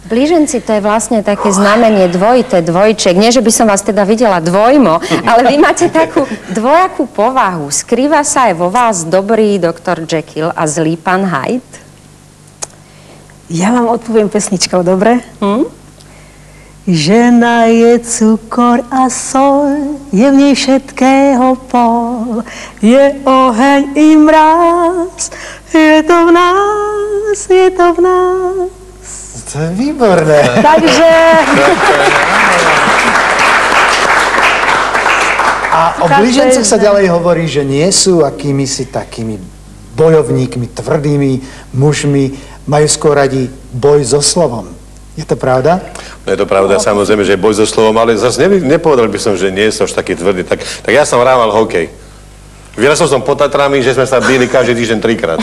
Blíženci, to je vlastne také znamenie dvojité, dvojček. Nie, že by som vás teda videla dvojmo, ale vy máte takú dvojakú povahu. Skrýva sa aj vo vás dobrý doktor Jekyll a zlý pán Hyde? Ja vám odpoviem pesničkou, dobre? Žena je cukor a sol, je v nej všetkého pol, je oheň i mráz, je to v nás, je to v nás. To je výborné. Takže... A o blížencoch sa ďalej hovorí, že nie sú akýmisi takými bojovníkmi, tvrdými mužmi, majú skôr radi boj so slovom. Je to pravda? No je to pravda, samozrejme, že boj so slovom, ale zase nepovedal by som, že nie som až taký tvrdý. Tak ja som hrával hokej. Vyrasol som pod Tatrami, že sme sa bili každý týždeň 3-krát.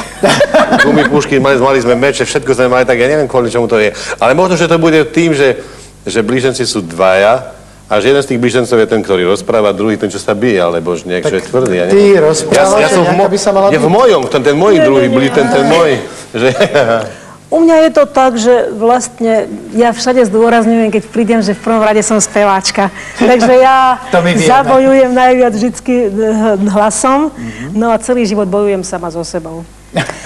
Gumy, pušky, mali sme meče, všetko sme mali, tak ja neviem, kvôli čomu to je. Ale možno, že to bude tým, že blíženci sú dvaja a že jeden z tých blížencov je ten, ktorý rozpráva, druhý ten, čo sa bije, alebo niekto je tvrdý. Ja ty rozprávaš, nejaká by sa mala byť? V mojom, ten môj druhý, ten môj. U mňa je to tak, že vlastne ja všade zdôrazňujem, keď prídem, že v prvom rade som speváčka. Takže ja zabojujem najviac vždycky hlasom, no a celý život bojujem sama so sebou.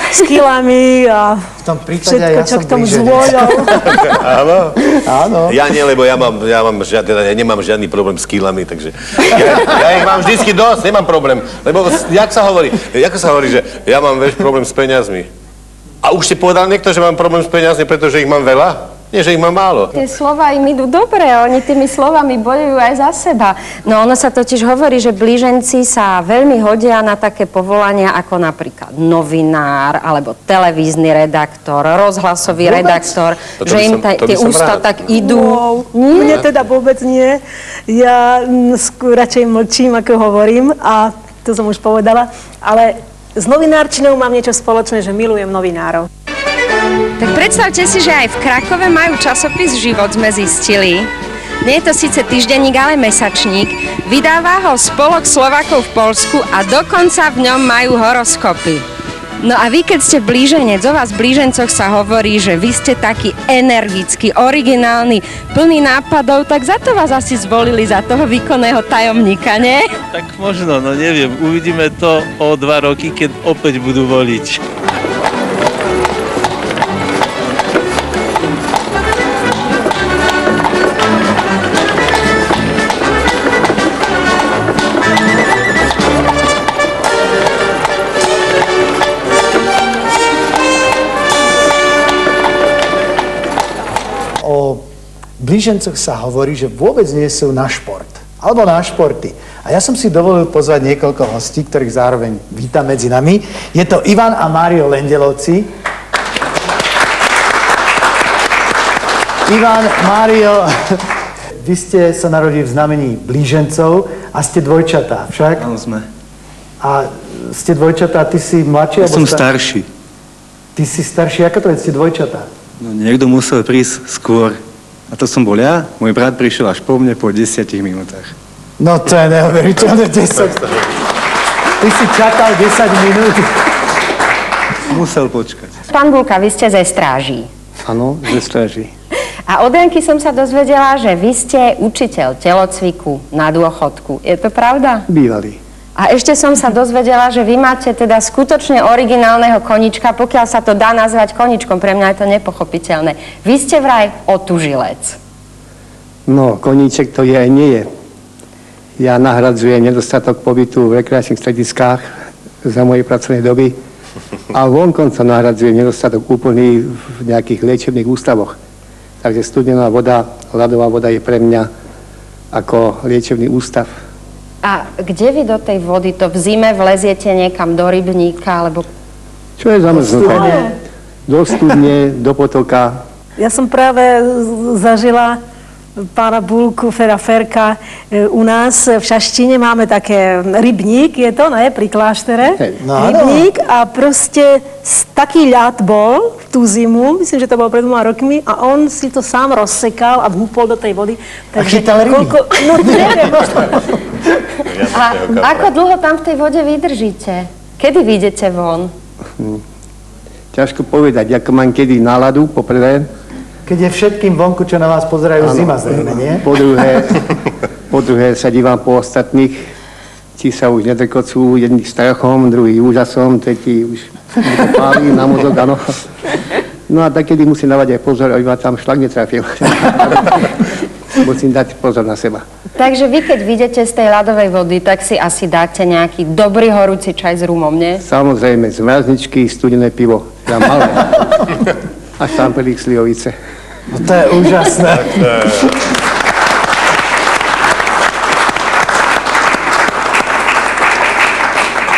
S kilami a všetko, čo k tomu zvôľou. Áno. Áno. Ja nie, lebo ja nemám žiadny problém s kilami, takže ja ich mám vždycky dosť, nemám problém. Lebo ako sa hovorí, že ja mám problém s peniazmi. A už si povedal niekto, že mám problém s peniazmi, pretože ich mám veľa? Nie, že ich mám málo. Tie slova im idú dobre, oni tými slovami bojujú aj za seba. No ono sa totiž hovorí, že blíženci sa veľmi hodia na také povolania ako napríklad novinár, alebo televízny redaktor, rozhlasový redaktor, že im tie ústa tak idú. Mne teda vôbec nie. Ja radšej mlčím, ako hovorím, a to som už povedala, ale s novinárčinou mám niečo spoločné, že milujem novinárov. Tak predstavte si, že aj v Krakove majú časopis Život, sme zistili. Nie je to síce týždenník, ale mesačník. Vydáva ho Spolok Slovákov v Poľsku a dokonca v ňom majú horoskopy. No a vy, keď ste blíženec, o vás blížencoch sa hovorí, že vy ste taký energický, originálny, plný nápadov, tak za to vás asi zvolili za toho výkonného tajomníka, nie? Tak možno, no neviem, uvidíme to o 2 roky, keď opäť budú voliť. Blížencoch sa hovorí, že vôbec nie sú na šport, alebo na športy. A ja som si dovolil pozvať niekoľko hostí, ktorých zároveň vítam medzi nami. Je to Ivan a Mário Lendelovci. Ivan, Mário, vy ste sa narodili v znamení blížencov a ste dvojčatá, však? Áno, sme. A ste dvojčatá, ty si mladší? Ja som starší. Ty si starší, ako to je, ste dvojčatá? No, niekto musel prísť skôr. A to som bol ja, môj brat prišiel až po mne po 10 minútach. No to je neuveriteľné, 10. Ty si čakal 10 minút. Musel počkať. Pán Bulka, vy ste ze stráží. Áno, ze stráží. A od Janky som sa dozvedela, že vy ste učiteľ telocviku na dôchodku. Je to pravda? Bývalý. A ešte som sa dozvedela, že vy máte teda skutočne originálneho konička, pokiaľ sa to dá nazvať koničkom. Pre mňa je to nepochopiteľné. Vy ste vraj otužilec. No, koníček to je aj nie je. Ja nahradzujem nedostatok pobytu v rekreačných strediskách za mojej pracovnej doby a vonkoncom nahradzujem nedostatok úplný v nejakých liečebných ústavoch. Takže studená voda, ľadová voda je pre mňa ako liečebný ústav. A kde vy do tej vody, to v zime vleziete niekam do rybníka, alebo... Čo je zamrznuté? Do studne, do potoka. Ja som práve zažila pána Bulku, Ferka. U nás v Šaštíne máme také rybník, je to, ne, pri kláštere. Rybník a proste taký ľad bol v tú zimu, myslím, že to bolo pred 2 rokmi, a on si to sám rozsekal a vhúpol do tej vody. Takže, a chytal ryby? No neviem, možno. A ako dlho tam v tej vode vydržíte? Kedy vyjdete von? Ťažko povedať, ako mám kedy náladu, poprvé. Keď je všetkým vonku, čo na vás pozerajú, zima zrejme, nie? Po druhé sa dívam po ostatných, či sa už nedrkocú, jedných strachom, druhý úžasom, tretí už pálí na mozog, áno. No a takedy musím dávať aj pozor, aby ma tam šlak netrafil. Musím dať pozor na seba. Takže vy, keď vyjdete z tej ľadovej vody, tak si asi dáte nejaký dobrý horúci čaj s rumom, nie? Samozrejme, z mrazničky, studené pivo. Ja malé. A štampelik slivovice. No to je úžasné.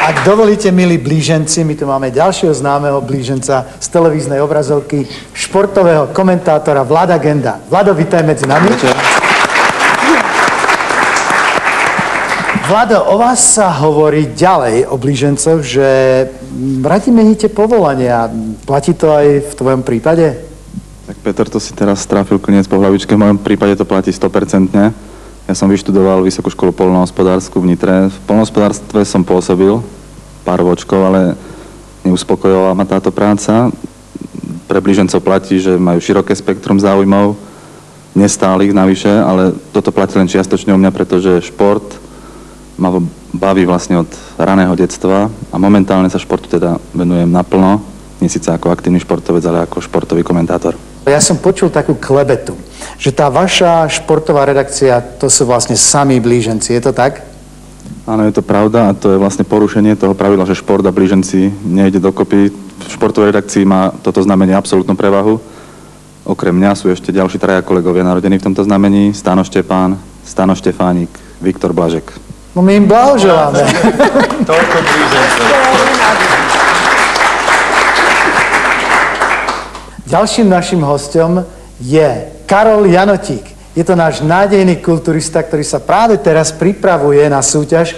Ak dovolíte, milí blíženci, my tu máme ďalšieho známeho blíženca z televíznej obrazovky, športového komentátora Vlada Genda. Vlado, vítaj medzi nami. Vlado, o vás sa hovorí ďalej o blížencoch, že radi meníte povolania. Platí to aj v tvojom prípade? Tak Peter, to si teraz trafil koniec po hlavičke. V mojom prípade to platí 100%. Ja som vyštudoval Vysokú školu poľnohospodársku v Nitre. V poľnohospodárstve som pôsobil pár ročkov, ale neuspokojovala ma táto práca. Pre blížencov platí, že majú široké spektrum záujmov, nestálych navyše, ale toto platí len čiastočne u mňa, pretože šport ma baví vlastne od raného detstva a momentálne sa športu teda venujem naplno, nie síce ako aktívny športovec, ale ako športový komentátor. Ja som počul takú klebetu, že tá vaša športová redakcia, to sú vlastne samí blíženci, je to tak? Áno, je to pravda a to je vlastne porušenie toho pravidla, že šport a blíženci nejde dokopy. V športovej redakcii má toto znamenie absolútnu prevahu. Okrem mňa sú ešte ďalší traja kolegovia narodení v tomto znamení. Stano Štepán, Stano Štefánik, Viktor Blažek. No my im blahoželáme. Toľko blížencov. Ďalším našim hosťom je Karol Janotík. Je to náš nádejný kulturista, ktorý sa práve teraz pripravuje na súťaž.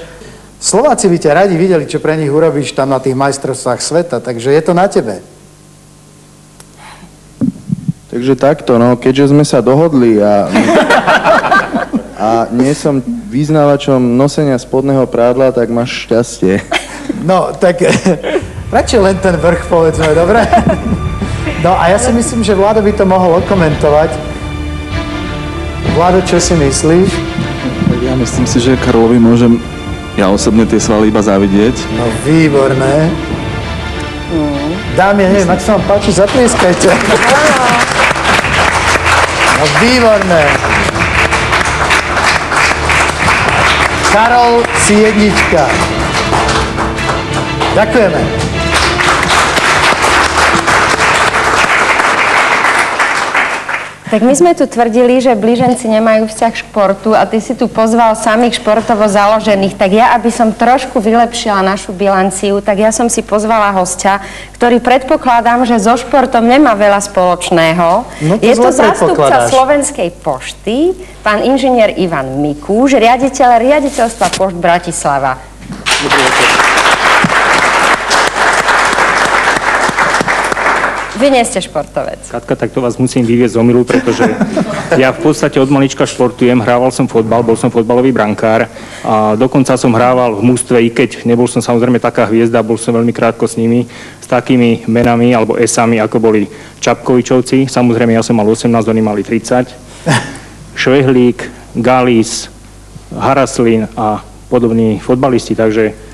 Slováci by ťa radi videli, čo pre nich urobíš tam na tých majstrovstvách sveta, takže je to na tebe. Takže takto, no, keďže sme sa dohodli a nie som vyznávačom nosenia spodného prádla, tak máš šťastie. No, tak radšej len ten vrch, povedzme, dobre? No a ja si myslím, že Vlado by to mohol okomentovať. Vlado, čo si myslíš? Ja myslím si, že Karolovi môžem ja osobne tie svaly iba závidieť. No, výborné. Dámy, neviem, ak sa vám páči, zatlieskajte. No, výborné. Karol si jednička. Ďakujeme. Tak my sme tu tvrdili, že blíženci nemajú vzťah k športu a ty si tu pozval samých športovo založených. Tak ja, aby som trošku vylepšila našu bilanciu, tak ja som si pozvala hostia, ktorý predpokladám, že so športom nemá veľa spoločného. No to je to zástupca Slovenskej pošty, pán inžinier Ivan Mikúš, riaditeľstva Pošt Bratislava. Dobrý večer. Vy nie ste športovec. Katka, tak to vás musím vyviesť z omylu, pretože ja v podstate od malička športujem, hrával som fotbal, bol som fotbalový brankár a dokonca som hrával v mužstve, i keď nebol som samozrejme taká hviezda, bol som veľmi krátko s nimi, s takými menami alebo esami, ako boli Čapkovičovci, samozrejme ja som mal 18, oni mali 30, Švehlík, Galis, Haraslín a podobní fotbalisti, takže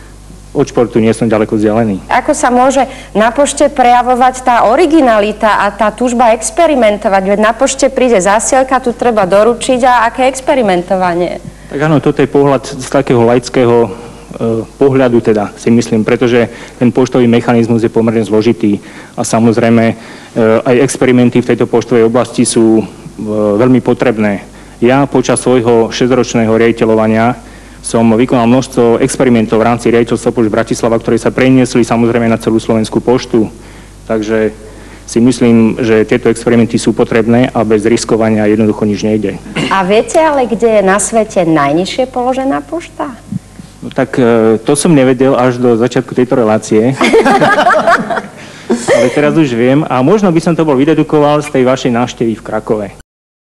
od športu nie som ďaleko vzdialený. Ako sa môže na pošte prejavovať tá originalita a tá túžba experimentovať? Veď na pošte príde zásielka, tu treba doručiť a aké experimentovanie? Tak áno, toto je pohľad z takého laického pohľadu teda, si myslím, pretože ten poštový mechanizmus je pomerne zložitý a samozrejme aj experimenty v tejto poštovej oblasti sú veľmi potrebné. Ja počas svojho 6-ročného riaditeľovania som vykonal množstvo experimentov v rámci riaditeľstva Pošt Bratislava, ktoré sa preniesli samozrejme na celú Slovenskú poštu. Takže si myslím, že tieto experimenty sú potrebné a bez riskovania jednoducho nič nejde. A viete ale, kde je na svete najnižšie položená pošta? No, tak to som nevedel až do začiatku tejto relácie. Ale teraz už viem a možno by som to bol vydedukoval z tej vašej návštevy v Krakove.